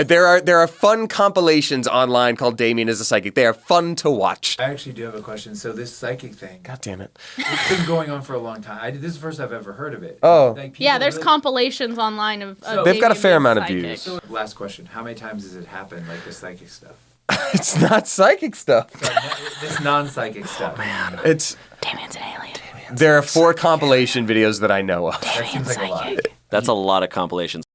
There are fun compilations online called Damien is a Psychic. They are fun to watch. I actually do have a question. So this psychic thing. God damn it. It's been going on for a long time. This is the first I've ever heard of it. Oh. Like, Yeah, there's compilations online of they've got a fair Damien amount of being views. psychic. So, last question. How many times has it happened, like this psychic stuff? It's not psychic stuff. This non-psychic stuff. Man. It's Damien's an alien. There are 4 compilation videos that I know of. That seems like a lot. That's a lot of compilations.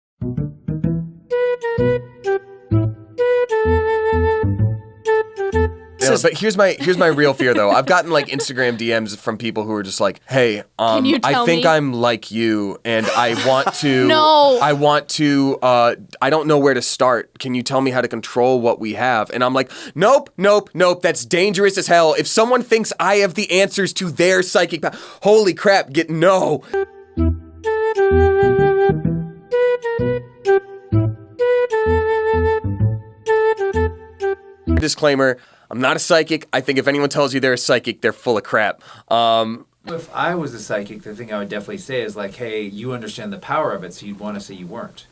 But here's my real fear though. I've gotten like Instagram DMs from people who are just like, "Hey, I think I'm like you, and I want to. No. I don't know where to start. Can you tell me how to control what we have?" And I'm like, "Nope. That's dangerous as hell. If someone thinks I have the answers to their psychic power, holy crap, no." Disclaimer. I'm not a psychic. I think if anyone tells you they're a psychic, they're full of crap. If I was a psychic, the thing I would definitely say is like, hey, you understand the power of it, so you'd want to say you weren't.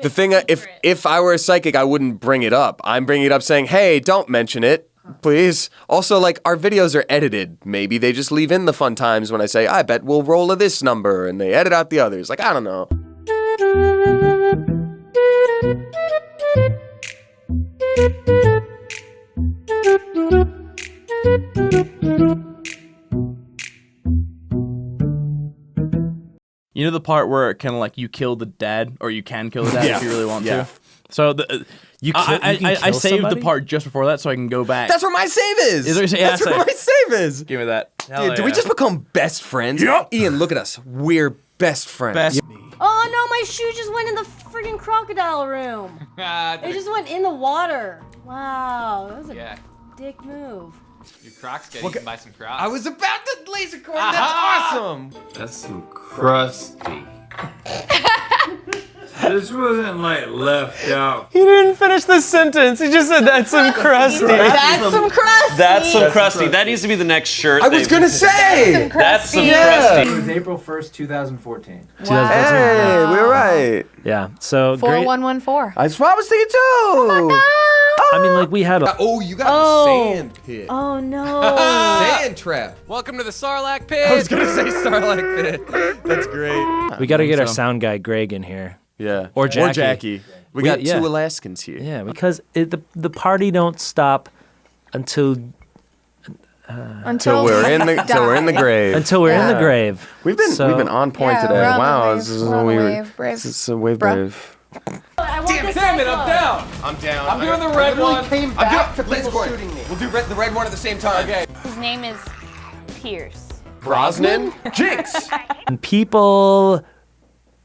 The thing, if I were a psychic, I wouldn't bring it up. I'm bringing it up saying, hey, don't mention it, please. Also, like, our videos are edited. Maybe they just leave in the fun times when I say, I bet we'll roll a this number, and they edit out the others. Like, I don't know. You know the part where kind of like you kill the dad, or you can kill the dad if you really want to. So I saved the part just before that, so I can go back. That's where my save is. That's where my save is. Give me that. Dude, did we just become best friends? Yep. Ian, look at us. We're best friends. Oh no, my shoe just went in the friggin' crocodile room. It just went in the water. Wow, that was a dick move. Your Crocs good. You can buy some Crocs. I was about to laser cord. That's awesome. That's some crusty. This wasn't like left out. He didn't finish the sentence. He just said that's some crusty. That's some crusty. That's some crusty. That needs to be the next shirt. I was gonna say. That's some crusty. It was April 1st, 2014. Wow. Hey, we were right. Yeah. So 4114. That's what I was thinking too. Oh my God. I mean, like we had a. Oh, you got the sand pit. Oh no. Sand trap. Welcome to the Sarlacc pit. I was gonna say Starlight pit. That's great. We got to get our sound guy Greg in here. Yeah. Or Jackie. Or Jackie. We got 2 Alaskans here. Yeah, because the party don't stop until we're in the grave. Until we're in the grave. We've been on point today. Wow, this is a weird. This is a wave brave. Damn it, I'm down. I'm down. I'm doing the red one. Came back to people shooting me. We'll do the red one at the same time. Okay. His name is Pierce. Brosnan? Jinx! And people,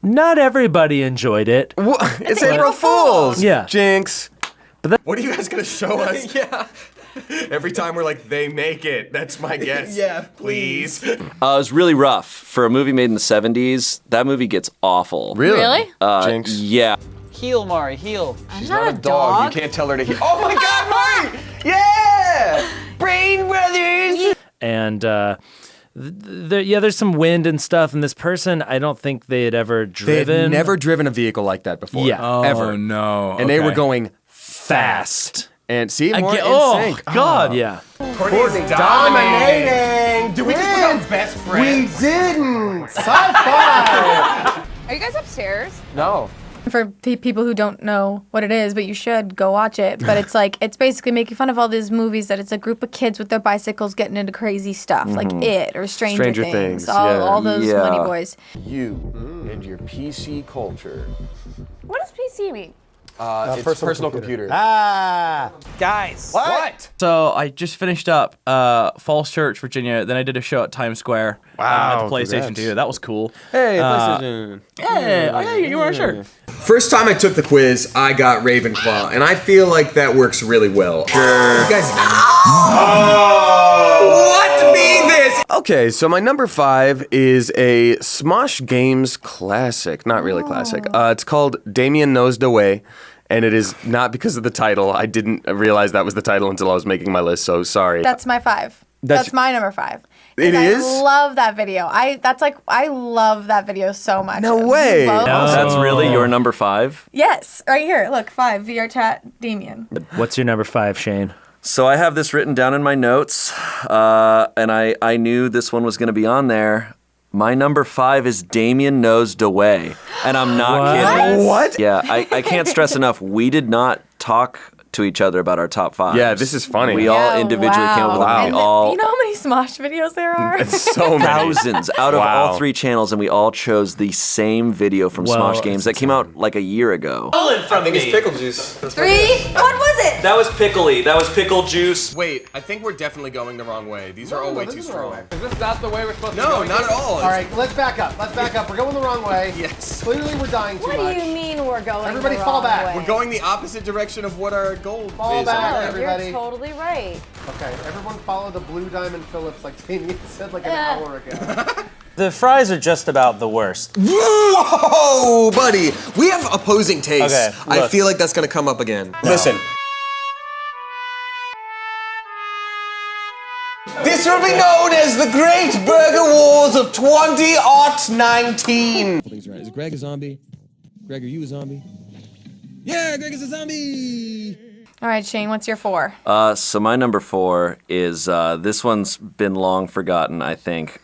not everybody enjoyed it. It's April Fools! Yeah. Jinx. But what are you guys gonna show us? Yeah. Every time we're like, they make it. That's my guess. Yeah, please. It was really rough. For a movie made in the 70s, that movie gets awful. Really? Jinx? Yeah. Heal, Mari, heal. She's not a dog. You can't tell her to heal. Oh my God, Mari! Yeah! Brain Brothers! And there's some wind and stuff. And this person, I don't think they had ever driven. They had never driven a vecle like that before. Yeah. Oh, ever. no. And they were going fast. And see, more in sync. God. Yeah. Courtney's dominating. Did we just become best friends? We didn't. High five. Are you guys upstairs? No. For people who don't know what it is, but you should go watch it. But it's like, it's basically making fun of all these movies that it's a group of kids with their bicycles getting into crazy stuff, like It or Stranger Things. All those Money Boys. You and your PC culture. What does PC mean? It's personal computer. Guys. What? So I just finished up Falls Church, Virginia. Then I did a show at Times Square. Wow, at the PlayStation congrats. 2. That was cool. Hey, PlayStation. Yeah, you weren't sure. First time I took the quiz, I got Ravenclaw, and I feel like that works really well. Sure. You guys What be this? Okay, so my number 5 is a Smosh Games classic. Not really classic. It's called Damien Knows the Way. And it is not because of the title. I didn't realize that was the title until I was making my list, so sorry. That's my 5. That's my number 5. It is? I love that video. I love that video so much. No way. That's really your number 5? Yes, right here. Look, 5 VR chat Damien. What's your number 5, Shane? So I have this written down in my notes, and I knew this one was going to be on there. My number 5 is Damien Knows the Way, and I'm not kidding. What? Yeah, I can't stress enough. We did not talk to each other about our top 5. Yeah, this is funny. We all individually came up with them. And We all you know how many Smosh videos there are? It's so many. thousands out of all 3 channels, and we all chose the same video from Smosh Games that came out like a year ago. I think it's pickle juice. 3? What was it? That was pickly. That was pickle juice. Wait, I think we're definitely going the wrong way. These are all way too strong. Is this not the way we're supposed to No, not at all. All right, let's back up. Let's back up. We're going the wrong way. Yes. Clearly, we're dying too much. What do you mean we're going Everybody the fall wrong back. way? We're going the opposite direction of what our goal Fall is. back, Oh, everybody. You're totally right. Okay, everyone follow the Blue Diamond Phillips like Damien said like an hour ago. The fries are just about the worst. Whoa, buddy. We have opposing tastes. Okay, I look. feel like that's going to come up again. Listen. This will be known as the Great Burger Wars of 2019. Things right. Is Greg a zombie? Greg, are you a zombie? Yeah, Greg is a zombie. All right, Shane, what's your 4? So my number 4 is, this one's been long forgotten, I think.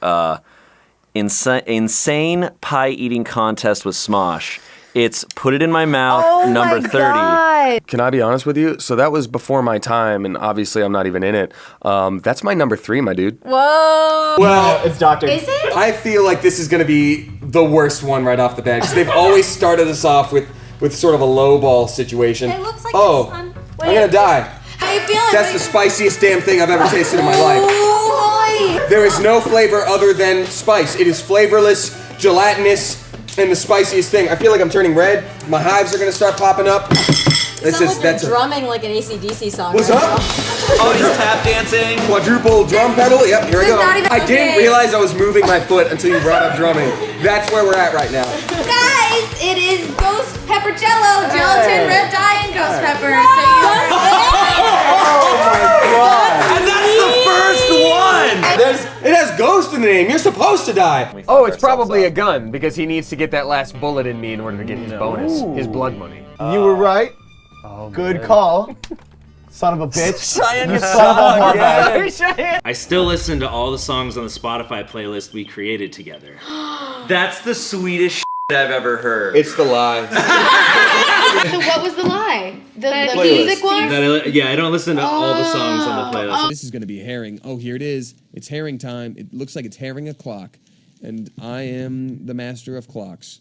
Insane pie eating contest with Smosh. It's Put It in My Mouth, number 30. God. Can I be honest with you? So that was before my time, and obviously I'm not even in it. That's my number 3, my dude. Whoa. Well, It's Doctor. Is it? I feel like this is going to be the worst one right off the bat, because they've always started us off with sort of a low ball situation. It looks like I'm going to die. How you feeling? That's the spiciest damn thing I've ever tasted in my life. There is no flavor other than spice. It is flavorless, gelatinous, and the spiciest thing. I feel like I'm turning red. My hives are gonna start popping up. That's drumming like an AC/DC song. What's right up? Oh, he's tap dancing. Quadruple drum pedal. Yep, here I This is go. not even I didn't okay. realize I was moving my foot until you brought up drumming. That's where we're at right now. Guys, it is Ghost Pepper Jello, gelatin, red dye, and ghost pepper. And that's the first one. It has ghost in the name. You're supposed to die. Oh, it's probably a gun because he needs to get that last bullet in me in order to get his bonus, his blood money. You were right. Good call. Son of a bitch. Cheyenne, You son of a Cheyenne. I still listen to all the songs on the Spotify playlist we created together. That's the sweetest I've ever heard. It's the lie. So what was the lie? The Playlist. music one? Yeah, I don't listen to all the songs on the playlist. This is going to be herring. Oh, here it is. It's herring time. It looks like it's herring o'clock. And I am the master of clocks.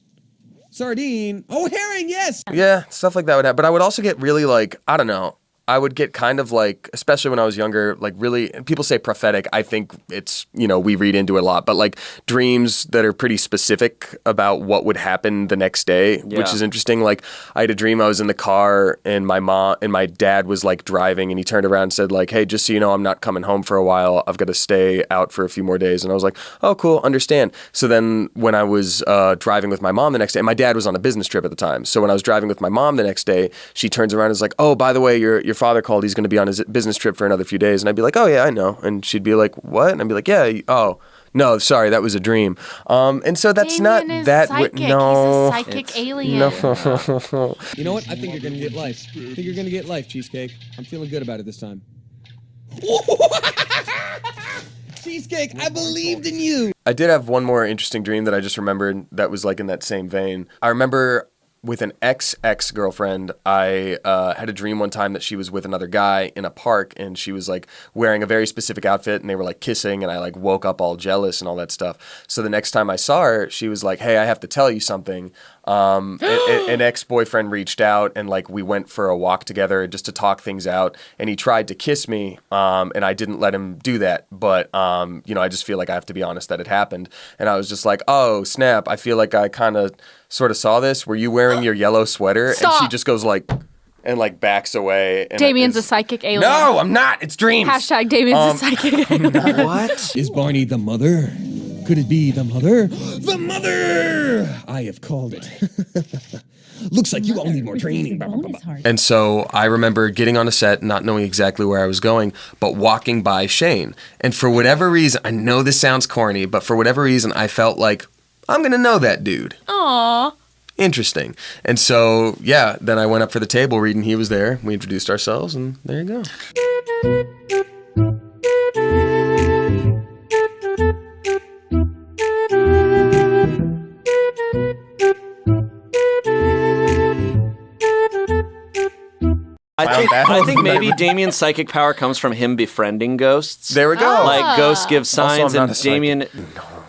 Sardine. Oh, herring, yes! Yeah, stuff like that would happen. But I would also get really like, I don't know. I would get kind of like, especially when I was younger, like really, people say prophetic. I think it's, we read into it a lot, but like dreams that are pretty specific about what would happen the next day, which is interesting. Like I had a dream I was in the car and my mom and my dad was like driving and he turned around and said like, hey, just so you know, I'm not coming home for a while. I've got to stay out for a few more days. And I was like, oh, cool, understand. So then when I was driving with my mom the next day, and my dad was on a business trip at the time. So when I was driving with my mom the next day, she turns around and is like, oh, by the way, your father called. He's going to be on his business trip for another few days. And I'd be like, oh, yeah, I know. And she'd be like, what? And I'd be like, yeah, oh, no, sorry, that was a dream. And so that's Damien not is that. psychic. No. He's a psychic alien. No. You know what? I think you're going to get life. I think you're going to get life, Cheesecake. I'm feeling good about it this time. Cheesecake, I believed in you. I did have one more interesting dream that I just remembered that was like in that same vein. I remember with an ex-girlfriend, I had a dream one time that she was with another guy in a park and she was like wearing a very specific outfit and they were like kissing and I like woke up all jealous and all that stuff. So the next time I saw her, she was like, hey, I have to tell you something. An ex-boyfriend reached out and like we went for a walk together just to talk things out and he tried to kiss me and I didn't let him do that. But, I just feel like I have to be honest that it happened. And I was just like, oh, snap. I feel like I kind of sort of saw this. Were you wearing your yellow sweater? Stop. And she just goes like, and like backs away. And Damien's a psychic alien. No, I'm not. It's dreams. Hashtag Damien's a psychic alien. What? Is Barney the mother? Could it be the mother? The mother! I have called it. Looks like you all need more training. And so I remember getting on a set, not knowing exactly where I was going, but walking by Shane. And for whatever reason, I know this sounds corny, but for whatever reason, I felt like, I'm going to know that dude. Aww. Interesting. And so, yeah, then I went up for the table reading. He was there. We introduced ourselves, and there you go. I think maybe Damien's psychic power comes from him befriending ghosts. There we go. Like ghosts give signs, Also, I'm not and a psychic. Damien.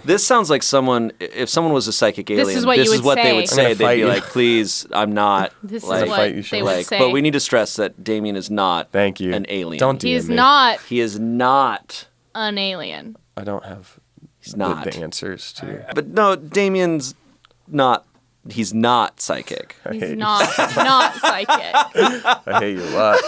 This sounds like someone. If someone was a psychic alien, This is what you would they would say. say. I'm They'd gonna be fight like, "Please, I'm not." This is like, what fight you, they Sean. would like, say. but we need to stress that Damien is not. Thank you. An alien. Don't DM He's me. not He is not. an alien. I don't have He's not. the answers to. But no, Damien's not. He's not psychic. He's not psychic. I hate you a lot.